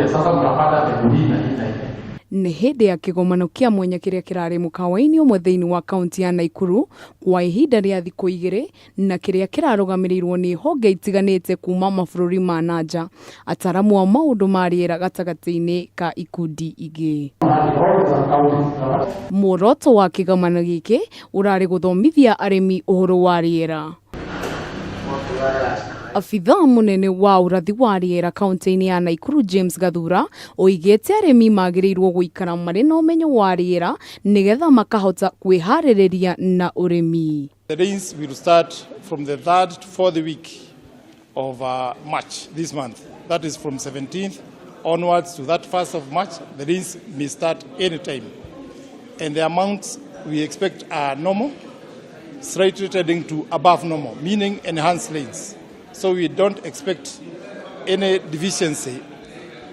sasa mnapata mbegu hii na hii na hii. Nĩ hĩndĩ ya kĩgomano kĩa mwanya kĩrĩa kĩrarĩ mũkawa-inĩ ũmwe thĩinĩ wa kaunti ya Naikuru kwa ihinda rĩa thikũ 2 na kĩrĩa kĩrarũgamĩrĩirwo nĩ honge itiganĩte kuma mabũrũri ma nanja, ataramu a maũndũ ma rĩera gatagatĩ-inĩ ka ikundi ingĩ. Muoroto wa kĩgomano gĩkĩ ũrarĩ gũthomithia arĩmi ũhoro wa rĩera. Afitha munene wa urathi wa riera kaunti-inĩ ya Naikuru James Gathura oigĩte arĩmi magĩrĩirwo gũikara marĩ na ũmenyo wa rĩera nĩgetha makahota kwĩharĩrĩria na ũrĩmi. The rains will start from the 3rd to 4th week of March this month. That is from 17th onwards to that 1st of March. The rains may start anytime. And the amounts we expect are normal, slightly trending to above normal, meaning enhanced rains. So we don't expect any deficiency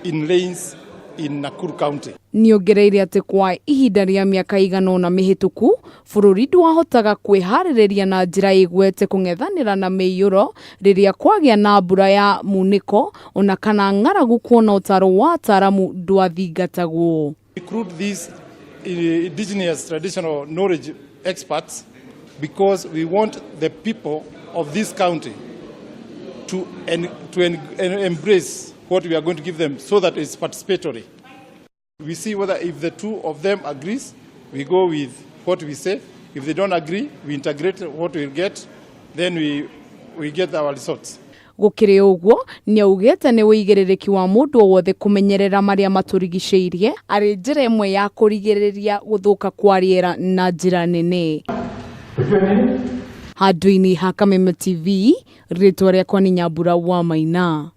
in rains in Nakuru County. Nĩongereire atĩ kwa ihinda rĩa mĩaka igana ũna mĩhĩtũku bũrũri ndwahotaga kwĩharĩrĩria na njĩra ĩgwete kũng'ethanĩra na mĩiyũro rĩrĩa kwagĩa na mbura ya munĩko ona kana ng'aragu kuona ũtaaro wa Ataraamu ndwathingatagwo. Recruit these indigenous traditional knowledge experts because we want the people of this county to embrace what we are going to give them so that it's participatory. We see whether if the two of them agrees, we go with what we say. If they don't agree, we integrate what we get, then we get our results. Gũkĩrĩ ũguo nĩaugĩte nĩ wĩigĩrĩrĩki wa mũndũ wothe kũmenyerera marĩa matũrigicĩirie arĩ njĩra ĩmwe ya kũrigĩrĩria gũthũka kwa rĩera na njĩra nene. Handũ-inĩ ha Kameme TV, rĩtwa rĩakwa nĩ Nyambura wa Maina.